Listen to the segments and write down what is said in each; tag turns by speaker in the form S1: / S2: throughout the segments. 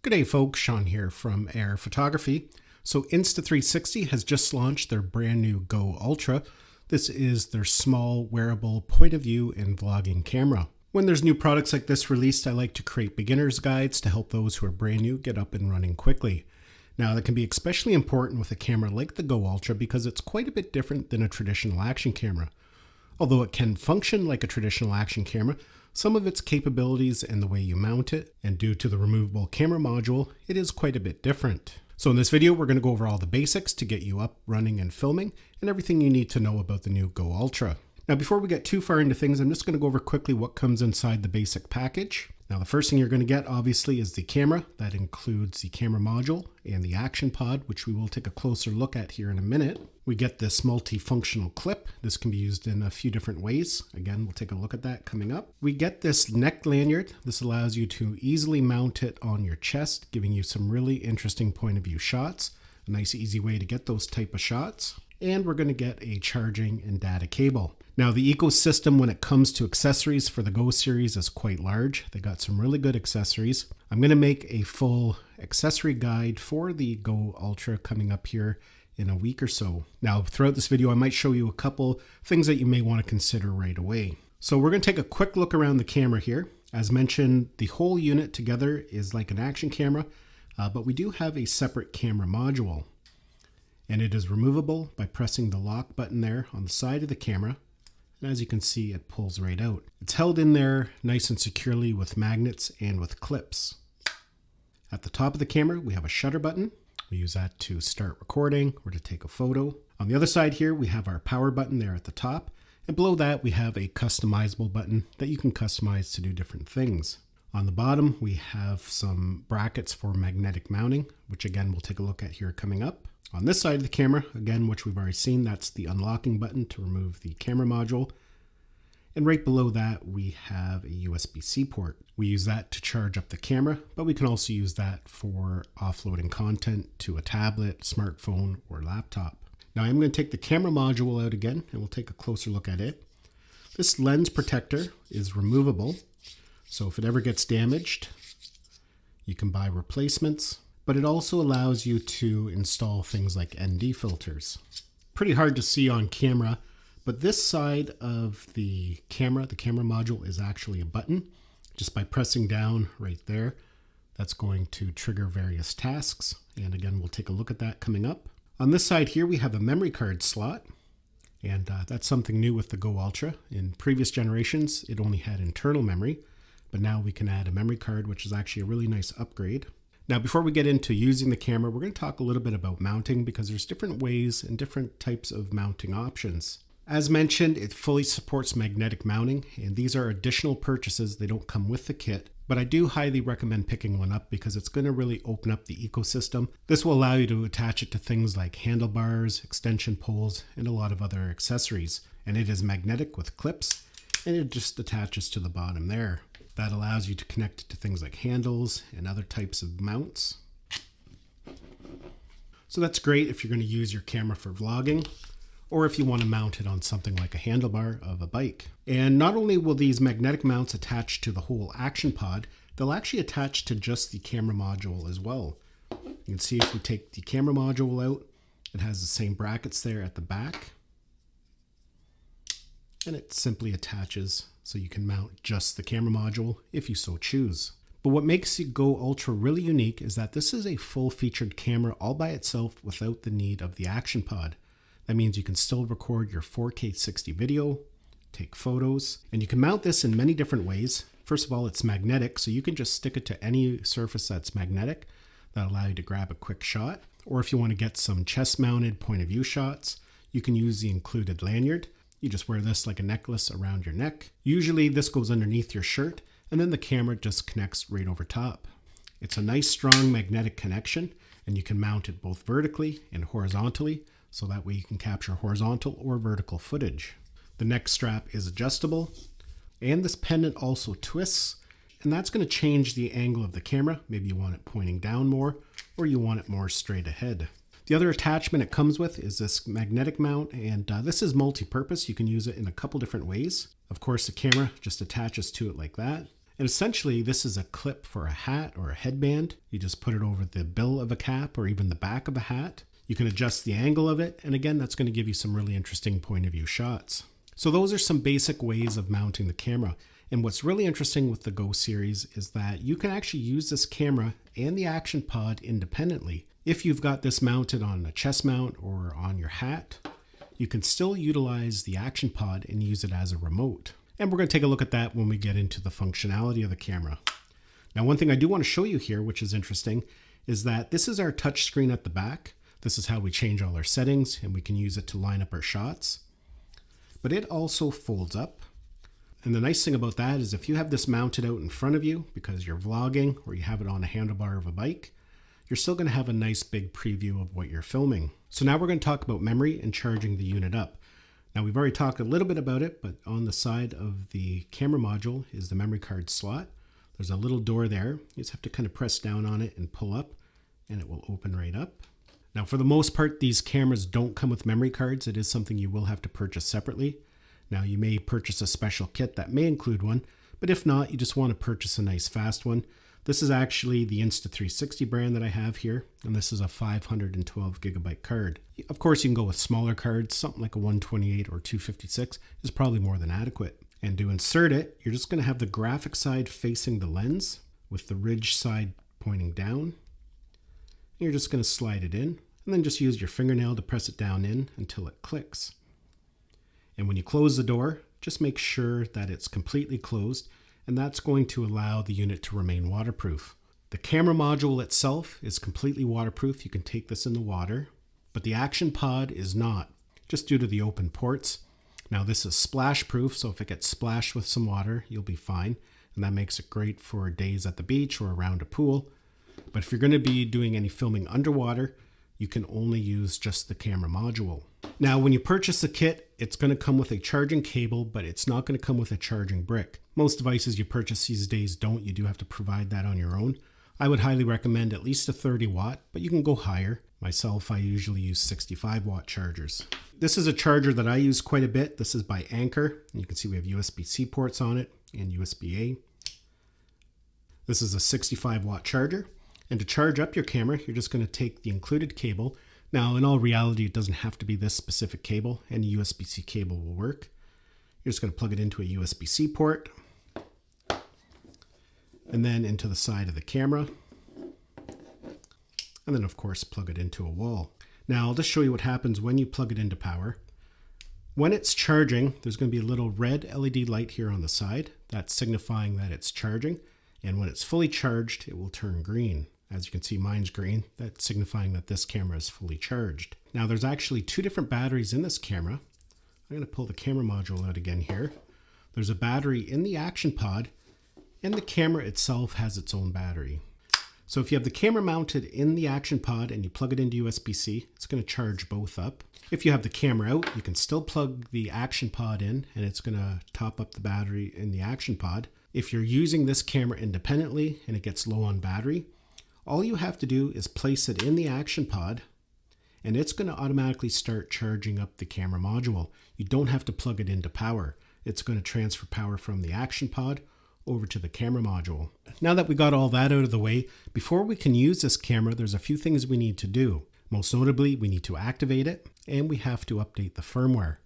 S1: G'day folks, Sean here from Air Photography. So Insta360 has just launched their brand new Go Ultra. This is their small wearable point of view and vlogging camera. When there's new products like this released, I like to create beginner's guides to help those who are brand new get up and running quickly. Now that can be especially important with a camera like the Go Ultra because it's quite a bit different than a traditional action camera. Although it can function like a traditional action camera, some of its capabilities and the way you mount it, and due to the removable camera module, it is quite a bit different. So in this video, we're going to go over all the basics to get you up, running, and filming, and everything you need to know about the new Go Ultra. Now before we get too far into things, I'm just going to go over quickly what comes inside the basic package. Now the first thing you're going to get obviously is the camera. That includes the camera module and the action pod, which we will take a closer look at here in a minute. We get this multifunctional clip. This can be used in a few different ways. Again, we'll take a look at that coming up. We get this neck lanyard. This allows you to easily mount it on your chest, giving you some really interesting point of view shots. A nice easy way to get those type of shots. And we're going to get a charging and data cable. Now the ecosystem when it comes to accessories for the Go series is quite large. They got some really good accessories. I'm going to make a full accessory guide for the Go Ultra coming up here in a week or so. Now throughout this video I might show you a couple things that you may want to consider right away. So we're going to take a quick look around the camera here. As mentioned, the whole unit together is like an action camera, but we do have a separate camera module. And it is removable by pressing the lock button there on the side of the camera. And as you can see, it pulls right out. It's held in there nice and securely with magnets and with clips. At the top of the camera, we have a shutter button. We use that to start recording or to take a photo. On the other side here, we have our power button there at the top. And below that, we have a customizable button that you can customize to do different things. On the bottom, we have some brackets for magnetic mounting, which again, we'll take a look at here coming up. On this side of the camera, again, which we've already seen, that's the unlocking button to remove the camera module. And right below that, we have a USB-C port. We use that to charge up the camera, but we can also use that for offloading content to a tablet, smartphone, or laptop. Now I'm going to take the camera module out again, and we'll take a closer look at it. This lens protector is removable, so if it ever gets damaged, you can buy replacements. But it also allows you to install things like ND filters. Pretty hard to see on camera, but this side of the camera module is actually a button. Just by pressing down right there, that's going to trigger various tasks. And again, we'll take a look at that coming up. On this side here, we have a memory card slot. And that's something new with the Go Ultra. In previous generations, it only had internal memory, but now we can add a memory card, which is actually a really nice upgrade. Now, before we get into using the camera, we're going to talk a little bit about mounting because there's different ways and different types of mounting options. As mentioned, it fully supports magnetic mounting, and these are additional purchases. They don't come with the kit, but I do highly recommend picking one up because it's going to really open up the ecosystem. This will allow you to attach it to things like handlebars, extension poles, and a lot of other accessories. And it is magnetic with clips, and it just attaches to the bottom there. That allows you to connect it to things like handles and other types of mounts. So that's great if you're going to use your camera for vlogging, or if you want to mount it on something like a handlebar of a bike. And not only will these magnetic mounts attach to the whole action pod, they'll actually attach to just the camera module as well. You can see if we take the camera module out, it has the same brackets there at the back. And it simply attaches so you can mount just the camera module if you so choose. But what makes the Go Ultra really unique is that this is a full-featured camera all by itself without the need of the action pod. That means you can still record your 4K 60 video, take photos, and you can mount this in many different ways. First of all, it's magnetic, so you can just stick it to any surface that's magnetic. That'll allow you to grab a quick shot. Or if you want to get some chest-mounted point of view shots, you can use the included lanyard. You just wear this like a necklace around your neck. Usually this goes underneath your shirt, and then the camera just connects right over top. It's a nice strong magnetic connection, and you can mount it both vertically and horizontally, so that way you can capture horizontal or vertical footage. The neck strap is adjustable, and this pendant also twists, and that's going to change the angle of the camera. Maybe you want it pointing down more, or you want it more straight ahead. The other attachment it comes with is this magnetic mount, and this is multi-purpose. You can use it in a couple different ways. Of course, the camera just attaches to it like that. And essentially, this is a clip for a hat or a headband. You just put it over the bill of a cap or even the back of a hat. You can adjust the angle of it. And again, that's going to give you some really interesting point of view shots. So those are some basic ways of mounting the camera. And what's really interesting with the Go series is that you can actually use this camera and the action pod independently. If you've got this mounted on a chest mount or on your hat, you can still utilize the action pod and use it as a remote. And we're going to take a look at that when we get into the functionality of the camera. Now, one thing I do want to show you here, which is interesting, is that this is our touch screen at the back. This is how we change all our settings, and we can use it to line up our shots. But it also folds up. And the nice thing about that is if you have this mounted out in front of you because you're vlogging or you have it on a handlebar of a bike, you're still going to have a nice big preview of what you're filming. So now we're going to talk about memory and charging the unit up. Now we've already talked a little bit about it, but on the side of the camera module is the memory card slot. There's a little door there. You just have to kind of press down on it and pull up and it will open right up. Now for the most part, these cameras don't come with memory cards. It is something you will have to purchase separately. Now you may purchase a special kit that may include one, but if not, you just want to purchase a nice fast one. This is actually the Insta360 brand that I have here, and this is a 512 gigabyte card. Of course, you can go with smaller cards, something like a 128 or 256 is probably more than adequate. And to insert it, you're just going to have the graphic side facing the lens with the ridge side pointing down. And you're just going to slide it in, and then just use your fingernail to press it down in until it clicks. And when you close the door, just make sure that it's completely closed, and that's going to allow the unit to remain waterproof. The camera module itself is completely waterproof. You can take this in the water, but the action pod is not, just due to the open ports. Now this is splash proof, so if it gets splashed with some water, you'll be fine. And that makes it great for days at the beach or around a pool. But if you're going to be doing any filming underwater, you can only use just the camera module. Now, when you purchase the kit, it's going to come with a charging cable, but it's not going to come with a charging brick. Most devices you purchase these days don't. You do have to provide that on your own. I would highly recommend at least a 30 watt, but you can go higher. Myself, I usually use 65 watt chargers. This is a charger that I use quite a bit. This is by Anker. You can see we have USB-C ports on it and USB-A. This is a 65 watt charger. And to charge up your camera, you're just going to take the included cable. Now, in all reality, it doesn't have to be this specific cable. Any USB-C cable will work. You're just going to plug it into a USB-C port and then into the side of the camera. And then, of course, plug it into a wall. Now, I'll just show you what happens when you plug it into power. When it's charging, there's going to be a little red LED light here on the side. That's signifying that it's charging. And when it's fully charged, it will turn green. As you can see, mine's green. That's signifying that this camera is fully charged. Now, there's actually two different batteries in this camera. I'm going to pull the camera module out again here. There's a battery in the action pod, and the camera itself has its own battery. So if you have the camera mounted in the action pod and you plug it into USB-C, it's going to charge both up. If you have the camera out, you can still plug the action pod in, and it's going to top up the battery in the action pod. If you're using this camera independently and it gets low on battery, all you have to do is place it in the action pod and it's going to automatically start charging up the camera module. You don't have to plug it into power. It's going to transfer power from the action pod over to the camera module. Now that we got all that out of the way, before we can use this camera, there's a few things we need to do. Most notably, we need to activate it and we have to update the firmware.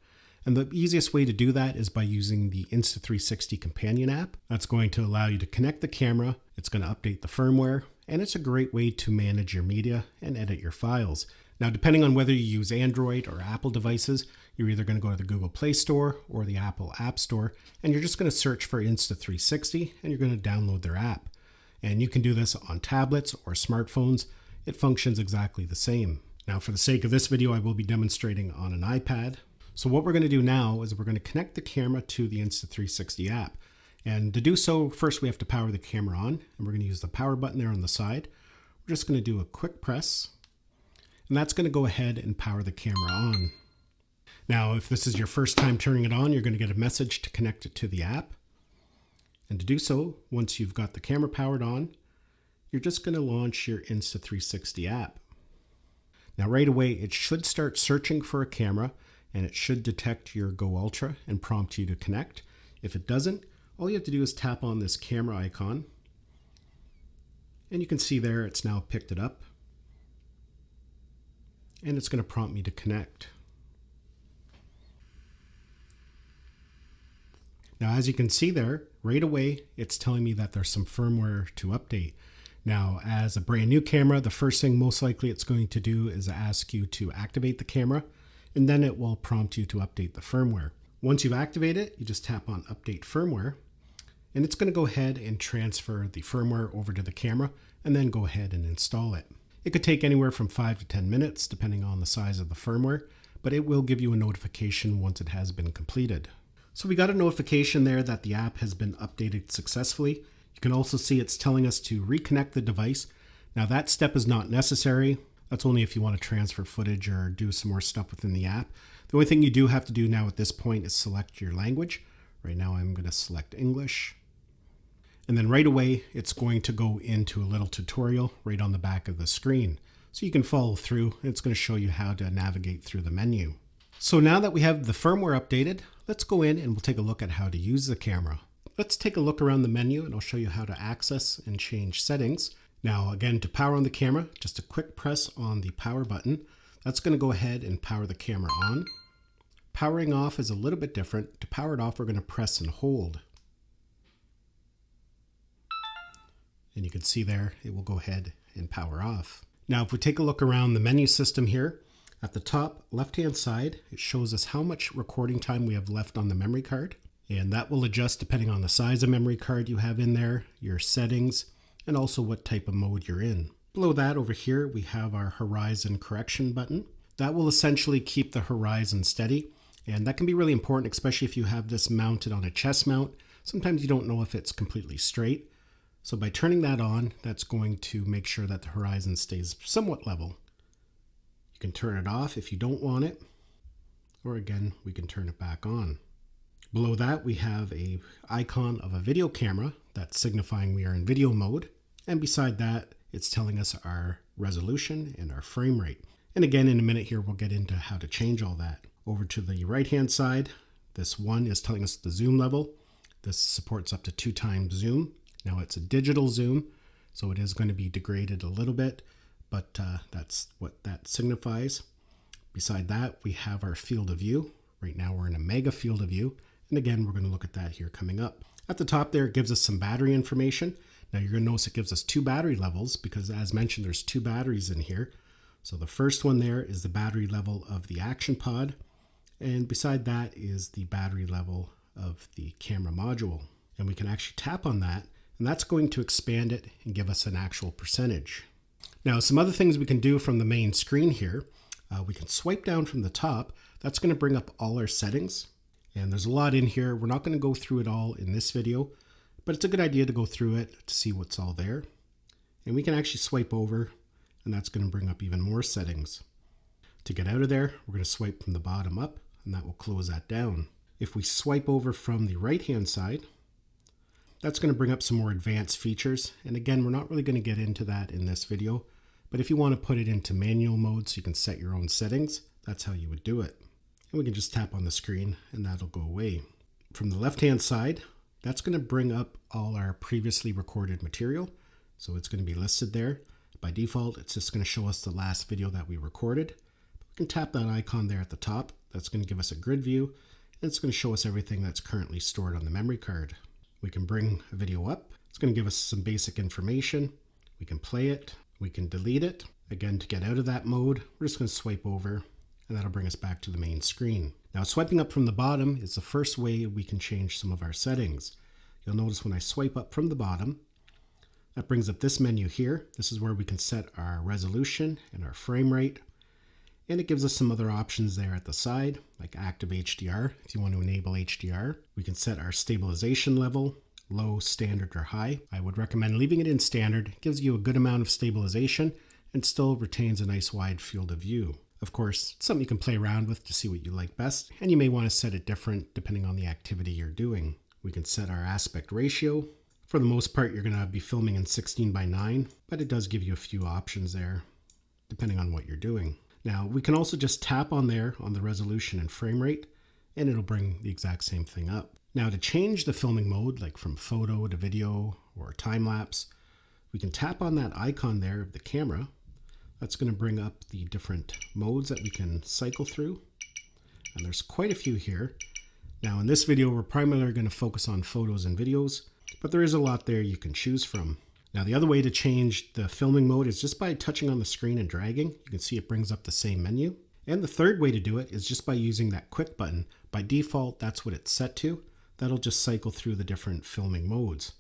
S1: And the easiest way to do that is by using the Insta360 companion app. That's going to allow you to connect the camera, it's going to update the firmware, and it's a great way to manage your media and edit your files. Now, depending on whether you use Android or Apple devices, you're either going to go to the Google Play Store or the Apple App Store, and you're just going to search for Insta360 and you're going to download their app. And you can do this on tablets or smartphones. It functions exactly the same. Now, for the sake of this video, I will be demonstrating on an iPad. So what we're going to do now is we're going to connect the camera to the Insta360 app. And to do so, first we have to power the camera on, and we're going to use the power button there on the side. We're just going to do a quick press, and that's going to go ahead and power the camera on. Now, if this is your first time turning it on, you're going to get a message to connect it to the app. And to do so, once you've got the camera powered on, you're just going to launch your Insta360 app. Now, right away, it should start searching for a camera, and it should detect your Go Ultra and prompt you to connect. If it doesn't, all you have to do is tap on this camera icon, and you can see there it's now picked it up, and it's going to prompt me to connect. Now, as you can see there, right away, it's telling me that there's some firmware to update. Now, as a brand new camera, the first thing most likely it's going to do is ask you to activate the camera, and then it will prompt you to update the firmware. Once you've activated it, you just tap on Update Firmware, and it's going to go ahead and transfer the firmware over to the camera, and then go ahead and install it. It could take anywhere from 5 to 10 minutes, depending on the size of the firmware, but it will give you a notification once it has been completed. So we got a notification there that the app has been updated successfully. You can also see it's telling us to reconnect the device. Now that step is not necessary. That's only if you want to transfer footage or do some more stuff within the app. The only thing you do have to do now at this point is select your language. Right now I'm going to select English. And then right away, it's going to go into a little tutorial right on the back of the screen. So you can follow through. It's going to show you how to navigate through the menu. So now that we have the firmware updated, let's go in and we'll take a look at how to use the camera. Let's take a look around the menu and I'll show you how to access and change settings. Now again, to power on the camera, just a quick press on the power button. That's going to go ahead and power the camera on. Powering off is a little bit different. To power it off, we're going to press and hold. And you can see there, it will go ahead and power off. Now, if we take a look around the menu system here, at the top left-hand side, it shows us how much recording time we have left on the memory card. And that will adjust depending on the size of memory card you have in there, your settings, and also what type of mode you're in. Below that over here, we have our horizon correction button. That will essentially keep the horizon steady. And that can be really important, especially if you have this mounted on a chest mount. Sometimes you don't know if it's completely straight. So by turning that on, that's going to make sure that the horizon stays somewhat level. You can turn it off if you don't want it, or again, we can turn it back on. Below that, we have a icon of a video camera that's signifying we are in video mode. And beside that, it's telling us our resolution and our frame rate. And again, in a minute here, we'll get into how to change all that. Over to the right-hand side, this one is telling us the zoom level. This supports up to 2x zoom. Now it's a digital zoom, so it is going to be degraded a little bit, but that's what that signifies. Beside that, we have our field of view. Right now we're in a mega field of view, and again, we're going to look at that here coming up. At the top there, it gives us some battery information. Now you're going to notice it gives us 2 battery levels because, as mentioned, there's 2 batteries in here. So the first one there is the battery level of the action pod, and beside that is the battery level of the camera module. And we can actually tap on that, and that's going to expand it and give us an actual percentage. Now, some other things we can do from the main screen here, we can swipe down from the top. That's going to bring up all our settings. And there's a lot in here. We're not going to go through it all in this video, but it's a good idea to go through it to see what's all there. And we can actually swipe over, and that's going to bring up even more settings. To get out of there, we're going to swipe from the bottom up, and that will close that down. If we swipe over from the right-hand side, that's going to bring up some more advanced features. And again, we're not really going to get into that in this video, but if you want to put it into manual mode so you can set your own settings, that's how you would do it. And we can just tap on the screen and that'll go away. From the left-hand side, that's going to bring up all our previously recorded material. So it's going to be listed there. By default, it's just going to show us the last video that we recorded. We can tap that icon there at the top. That's going to give us a grid view. And it's going to show us everything that's currently stored on the memory card. We can bring a video up. It's going to give us some basic information. We can play it. We can delete it. Again, to get out of that mode, we're just going to swipe over, and that'll bring us back to the main screen. Now, swiping up from the bottom is the first way we can change some of our settings. You'll notice when I swipe up from the bottom, that brings up this menu here. This is where we can set our resolution and our frame rate. And it gives us some other options there at the side, like active HDR. If you want to enable HDR, we can set our stabilization level, low, standard, or high. I would recommend leaving it in standard. It gives you a good amount of stabilization and still retains a nice wide field of view. Of course, it's something you can play around with to see what you like best, and you may want to set it different depending on the activity you're doing. We can set our aspect ratio. For the most part, you're going to be filming in 16:9, but it does give you a few options there depending on what you're doing. Now, we can also just tap on there on the resolution and frame rate, and it'll bring the exact same thing up. Now to change the filming mode, like from photo to video or time lapse, we can tap on that icon there of the camera. That's going to bring up the different modes that we can cycle through. And there's quite a few here. Now in this video, we're primarily going to focus on photos and videos, but there is a lot there you can choose from. Now the other way to change the filming mode is just by touching on the screen and dragging. You can see it brings up the same menu. And the third way to do it is just by using that quick button. By default, that's what it's set to. That'll just cycle through the different filming modes.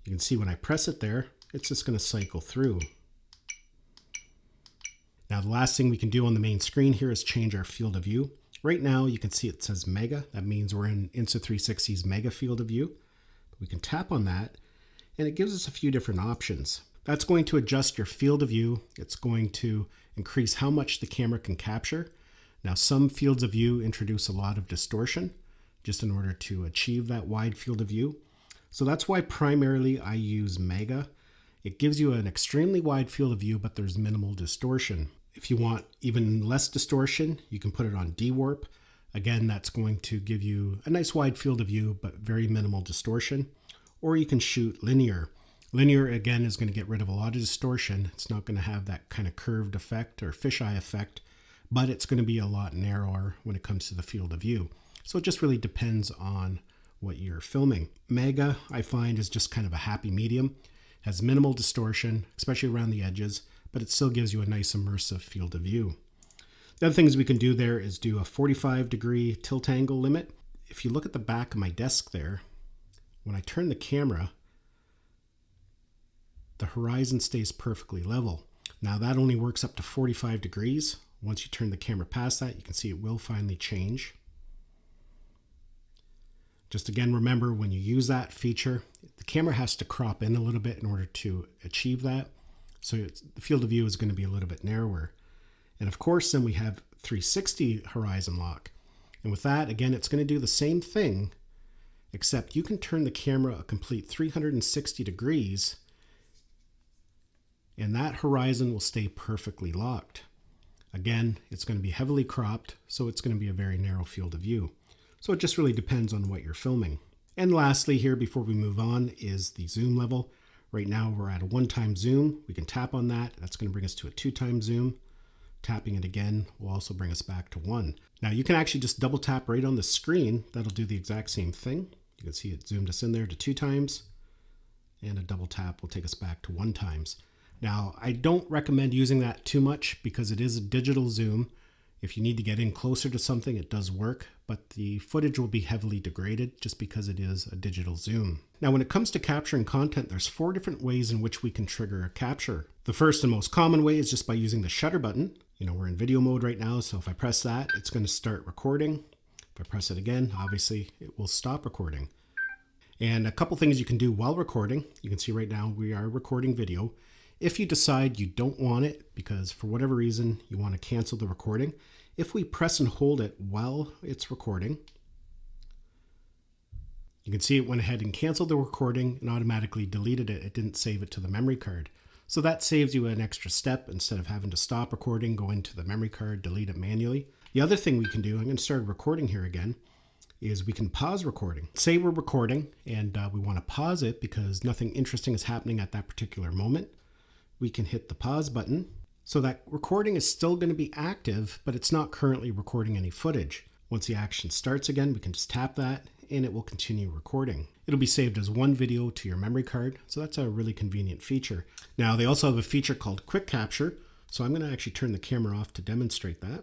S1: You can see when I press it there, it's just going to cycle through. Now the last thing we can do on the main screen here is change our field of view. Right now you can see it says Mega. That means we're in Insta360's Mega field of view. We can tap on that and it gives us a few different options. That's going to adjust your field of view. It's going to increase how much the camera can capture. Now some fields of view introduce a lot of distortion just in order to achieve that wide field of view. So that's why primarily I use Mega. It gives you an extremely wide field of view, but there's minimal distortion. If you want even less distortion, you can put it on D-Warp. Again, that's going to give you a nice wide field of view, but very minimal distortion. Or you can shoot linear. Linear, again, is going to get rid of a lot of distortion. It's not going to have that kind of curved effect or fisheye effect, but it's going to be a lot narrower when it comes to the field of view. So it just really depends on what you're filming. Mega, I find, is just kind of a happy medium. Has minimal distortion, especially around the edges, but it still gives you a nice immersive field of view. The other things we can do there is do a 45-degree tilt angle limit. If you look at the back of my desk there, when I turn the camera, the horizon stays perfectly level. Now that only works up to 45 degrees. Once you turn the camera past that, you can see it will finally change. Just again, remember when you use that feature, the camera has to crop in a little bit in order to achieve that. So the field of view is going to be a little bit narrower. And of course, then we have 360 horizon lock. And with that, again, it's going to do the same thing, except you can turn the camera a complete 360 degrees and that horizon will stay perfectly locked. Again, it's going to be heavily cropped, so it's going to be a very narrow field of view. So it just really depends on what you're filming. And lastly here, before we move on, is the zoom level. Right now we're at a 1x zoom. We can tap on that. That's going to bring us to a 2x zoom. Tapping it again will also bring us back to 1. Now you can actually just double tap right on the screen. That'll do the exact same thing. You can see it zoomed us in there to 2x, and a double tap will take us back to 1x. Now I don't recommend using that too much because it is a digital zoom. If you need to get in closer to something, it does work, but the footage will be heavily degraded just because it is a digital zoom. Now, when it comes to capturing content, there's 4 different ways in which we can trigger a capture. The first and most common way is just by using the shutter button. We're in video mode right now, so if I press that, it's going to start recording. If I press it again, obviously it will stop recording. And a couple things you can do while recording. You can see right now we are recording video. If you decide you don't want it because for whatever reason you want to cancel the recording, if we press and hold it while it's recording, you can see it went ahead and canceled the recording and automatically deleted it. It didn't save it to the memory card. So that saves you an extra step. Instead of having to stop recording, go into the memory card, delete it manually. The other thing we can do, I'm going to start recording here again, is we can pause recording. Say we're recording and we want to pause it because nothing interesting is happening at that particular moment. We can hit the pause button. So that recording is still going to be active, but it's not currently recording any footage. Once the action starts again, we can just tap that and it will continue recording. It'll be saved as one video to your memory card. So that's a really convenient feature. Now they also have a feature called quick capture. So I'm going to actually turn the camera off to demonstrate that.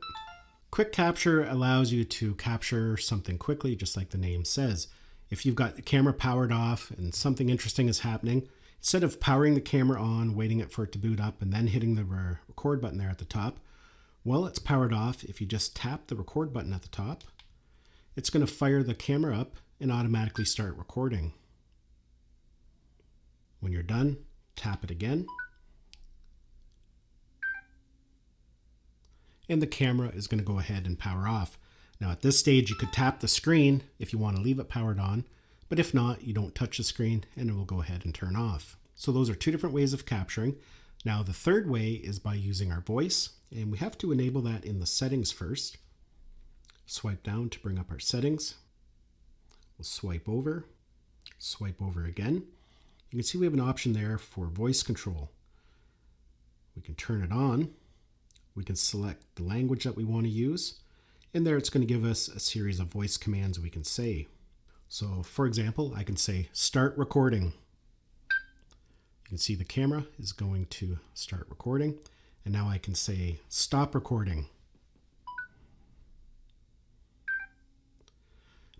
S1: Quick capture allows you to capture something quickly, just like the name says. If you've got the camera powered off and something interesting is happening, instead of powering the camera on, waiting for it to boot up, and then hitting the record button there at the top, while it's powered off, if you just tap the record button at the top, it's going to fire the camera up and automatically start recording. When you're done, tap it again, and the camera is going to go ahead and power off. Now at this stage, you could tap the screen if you want to leave it powered on. But if not, you don't touch the screen and it will go ahead and turn off. So those are 2 different ways of capturing. Now the third way is by using our voice, and we have to enable that in the settings first. Swipe down to bring up our settings. We'll swipe over again. You can see we have an option there for voice control. We can turn it on. We can select the language that we want to use. And there it's going to give us a series of voice commands we can say. So for example, I can say start recording. You can see the camera is going to start recording. And now I can say stop recording.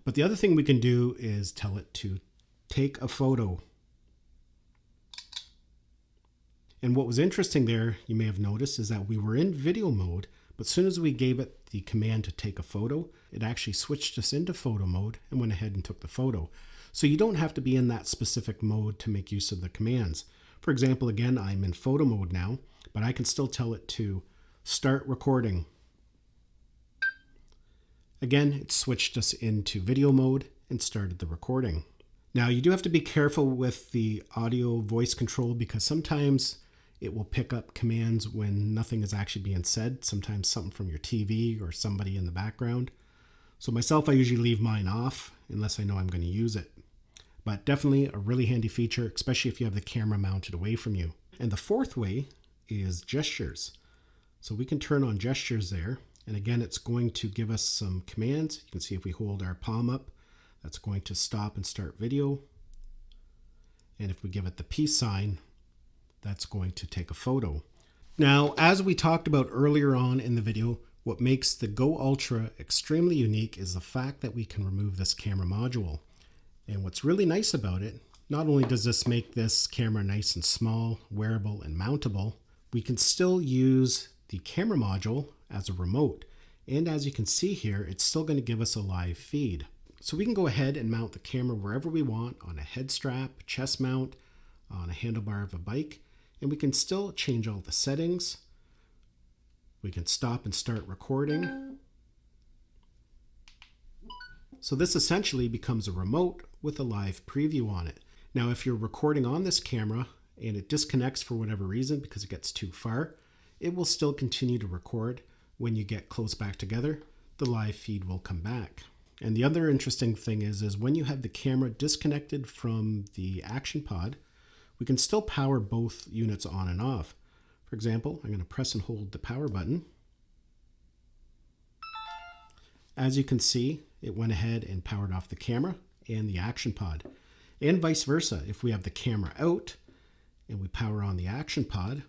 S1: But the other thing we can do is tell it to take a photo. And what was interesting there, you may have noticed, is that we were in video mode, but as soon as we gave it the command to take a photo, it actually switched us into photo mode and went ahead and took the photo. So you don't have to be in that specific mode to make use of the commands. For example, again, I'm in photo mode now, but I can still tell it to start recording. Again, it switched us into video mode and started the recording. Now you do have to be careful with the audio voice control because sometimes it will pick up commands when nothing is actually being said, sometimes something from your TV or somebody in the background. So myself, I usually leave mine off unless I know I'm going to use it. But definitely a really handy feature, especially if you have the camera mounted away from you. And the fourth way is gestures. So we can turn on gestures there. And again, it's going to give us some commands. You can see if we hold our palm up, that's going to stop and start video. And if we give it the peace sign, that's going to take a photo. Now, as we talked about earlier on in the video, what makes the Go Ultra extremely unique is the fact that we can remove this camera module. And what's really nice about it, not only does this make this camera nice and small, wearable, and mountable, we can still use the camera module as a remote. And as you can see here, it's still going to give us a live feed. So we can go ahead and mount the camera wherever we want, on a head strap, chest mount, on a handlebar of a bike, and we can still change all the settings. We can stop and start recording. So this essentially becomes a remote with a live preview on it. Now, if you're recording on this camera and it disconnects for whatever reason because it gets too far, it will still continue to record. When you get close back together, the live feed will come back. And the other interesting thing is when you have the camera disconnected from the action pod, we can still power both units on and off. For example, I'm going to press and hold the power button. As you can see, it went ahead and powered off the camera and the action pod. And vice versa, if we have the camera out and we power on the action pod,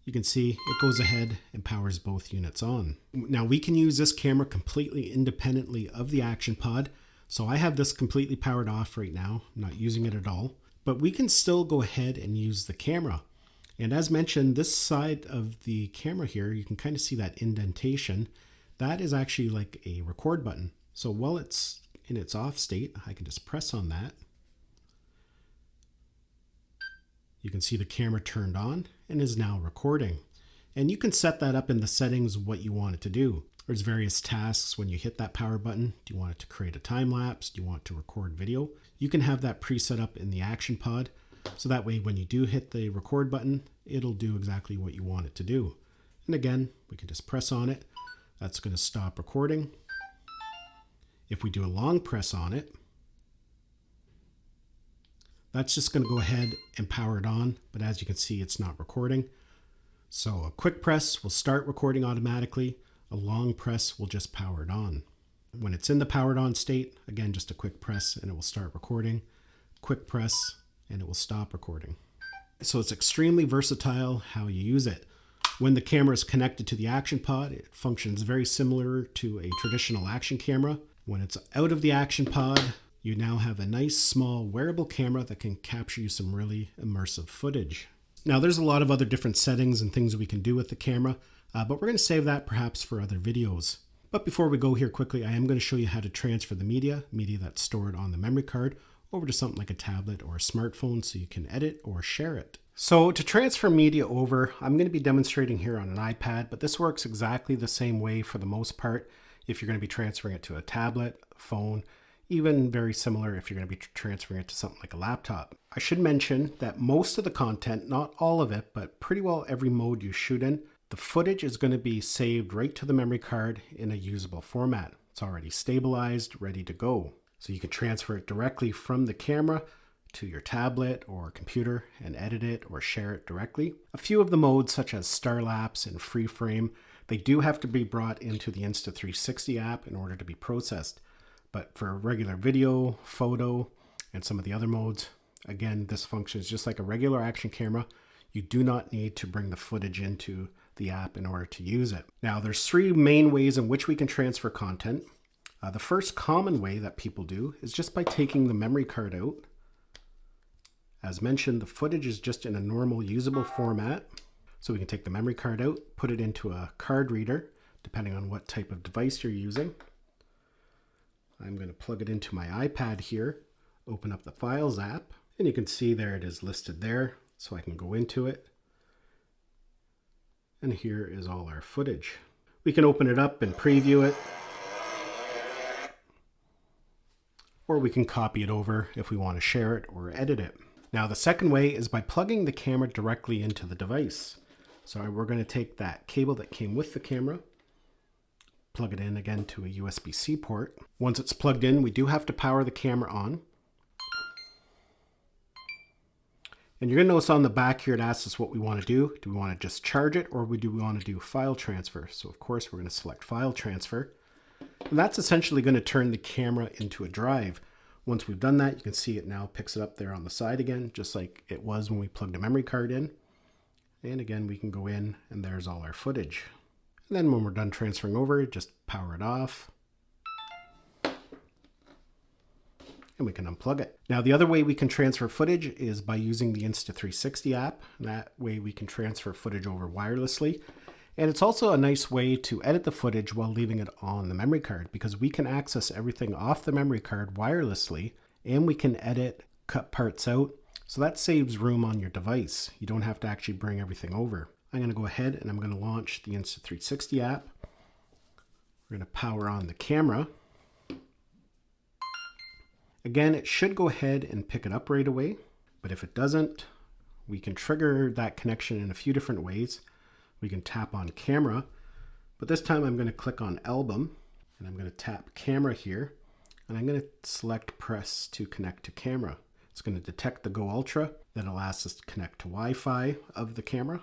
S1: you can see it goes ahead and powers both units on. Now we can use this camera completely independently of the action pod. So I have this completely powered off right now, I'm not using it at all. But we can still go ahead and use the camera. And as mentioned, this side of the camera here, you can kind of see that indentation. That is actually like a record button. So while it's in its off state, I can just press on that. You can see the camera turned on and is now recording. And you can set that up in the settings what you want it to do. There's various tasks when you hit that power button. Do you want it to create a time lapse? Do you want to record video? You can have that preset up in the action pod. So that way when you do hit the record button, it'll do exactly what you want it to do. And again, we can just press on it. That's going to stop recording. If we do a long press on it, that's just going to go ahead and power it on. But as you can see, it's not recording. So a quick press will start recording automatically. A long press will just power it on. When it's in the powered on state, again, just a quick press and it will start recording. Quick press and it will stop recording. So it's extremely versatile how you use it. When the camera is connected to the action pod, it functions very similar to a traditional action camera. When it's out of the action pod, you now have a nice small wearable camera that can capture you some really immersive footage. Now there's a lot of other different settings and things we can do with the camera, but we're going to save that perhaps for other videos. But before we go here quickly, I am going to show you how to transfer the media that's stored on the memory card, over to something like a tablet or a smartphone so you can edit or share it. So to transfer media over, I'm going to be demonstrating here on an iPad, but this works exactly the same way for the most part if you're going to be transferring it to a tablet, phone, even very similar if you're going to be transferring it to something like a laptop. I should mention that most of the content, not all of it, but pretty well every mode you shoot in, the footage is going to be saved right to the memory card in a usable format. It's already stabilized, ready to go. So you can transfer it directly from the camera to your tablet or computer and edit it or share it directly. A few of the modes, such as Starlapse and Free Frame, they do have to be brought into the Insta360 app in order to be processed. But for regular video, photo, and some of the other modes, again, this functions just like a regular action camera. You do not need to bring the footage into the app in order to use it. Now, there's three main ways in which we can transfer content. The first common way that people do is just by taking the memory card out. As mentioned, the footage is just in a normal usable format. So we can take the memory card out, put it into a card reader, depending on what type of device you're using. I'm going to plug it into my iPad here, open up the Files app, and you can see there it is listed there. So I can go into it. And here is all our footage. We can open it up and preview it. Or we can copy it over if we want to share it or edit it. Now the second way is by plugging the camera directly into the device. So we're going to take that cable that came with the camera, plug it in again to a USB-C port. Once it's plugged in, we do have to power the camera on. And you're going to notice on the back here it asks us what we want to do. Do we want to just charge it, or do we want to do file transfer? So of course we're going to select file transfer. And that's essentially going to turn the camera into a drive. Once we've done that, you can see it now picks it up there on the side again, just like it was when we plugged a memory card in. And again, we can go in and there's all our footage. And then when we're done transferring over, just power it off. And we can unplug it. Now, the other way we can transfer footage is by using the Insta360 app. And that way we can transfer footage over wirelessly. And it's also a nice way to edit the footage while leaving it on the memory card, because we can access everything off the memory card wirelessly, and we can edit, cut parts out. So that saves room on your device. You don't have to actually bring everything over. I'm going to go ahead and I'm going to launch the Insta360 app. We're going to power on the camera. Again, it should go ahead and pick it up right away, but if it doesn't, we can trigger that connection in a few different ways. We can tap on camera, but this time I'm going to click on album and I'm going to tap camera here, and I'm going to select press to connect to camera. It's going to detect the Go Ultra, then it'll ask us to connect to Wi-Fi of the camera.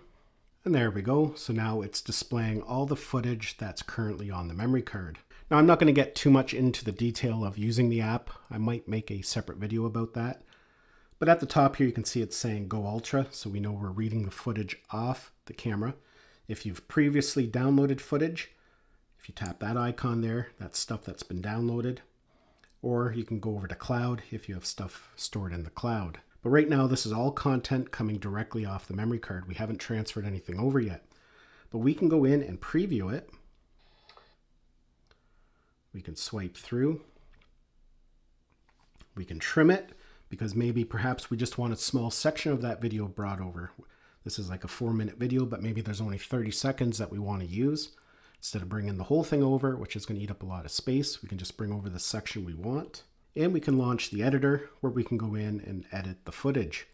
S1: And there we go. So now it's displaying all the footage that's currently on the memory card. Now I'm not going to get too much into the detail of using the app. I might make a separate video about that. But at the top here you can see it's saying Go Ultra, so we know we're reading the footage off the camera. If you've previously downloaded footage, if you tap that icon there, that's stuff that's been downloaded. Or you can go over to cloud if you have stuff stored in the cloud. But right now this is all content coming directly off the memory card. We haven't transferred anything over yet. But we can go in and preview it. We can swipe through. We can trim it, because maybe perhaps we just want a small section of that video brought over. This is like a 4-minute video, but maybe there's only 30 seconds that we want to use. Instead of bringing the whole thing over, which is going to eat up a lot of space, we can just bring over the section we want. And we can launch the editor where we can go in and edit the footage.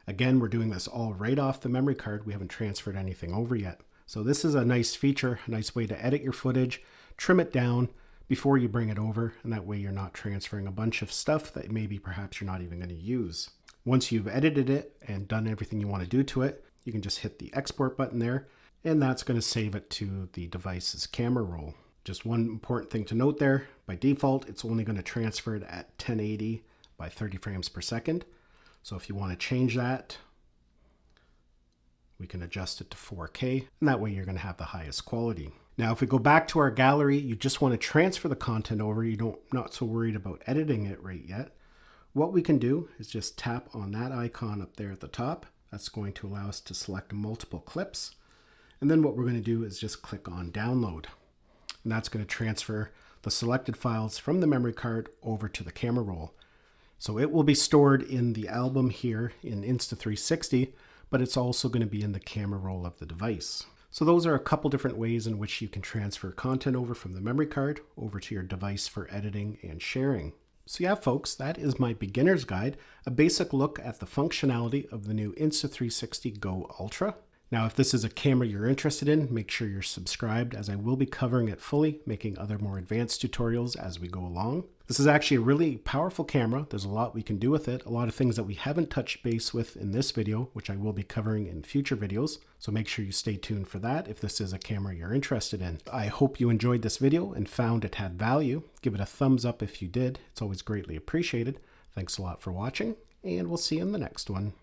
S1: Again, we're doing this all right off the memory card. We haven't transferred anything over yet. So this is a nice feature, a nice way to edit your footage, trim it down before you bring it over, and that way you're not transferring a bunch of stuff that maybe perhaps you're not even going to use. Once you've edited it and done everything you want to do to it, you can just hit the export button there, and that's going to save it to the device's camera roll. Just one important thing to note there, by default, it's only going to transfer it at 1080 by 30 frames per second. So if you want to change that, we can adjust it to 4K, and that way you're going to have the highest quality. Now, if we go back to our gallery, you just want to transfer the content over. Not so worried about editing it right yet. What we can do is just tap on that icon up there at the top. That's going to allow us to select multiple clips. And then what we're going to do is just click on download. And that's going to transfer the selected files from the memory card over to the camera roll. So it will be stored in the album here in Insta360, but it's also going to be in the camera roll of the device. So those are a couple different ways in which you can transfer content over from the memory card over to your device for editing and sharing. So yeah, folks, that is my beginner's guide, a basic look at the functionality of the new Insta360 Go Ultra. Now, if this is a camera you're interested in, make sure you're subscribed, as I will be covering it fully, making other more advanced tutorials as we go along. This is actually a really powerful camera. There's a lot we can do with it, a lot of things that we haven't touched base with in this video, which I will be covering in future videos. So make sure you stay tuned for that if this is a camera you're interested in. I hope you enjoyed this video and found it had value. Give it a thumbs up if you did. It's always greatly appreciated. Thanks a lot for watching, and we'll see you in the next one.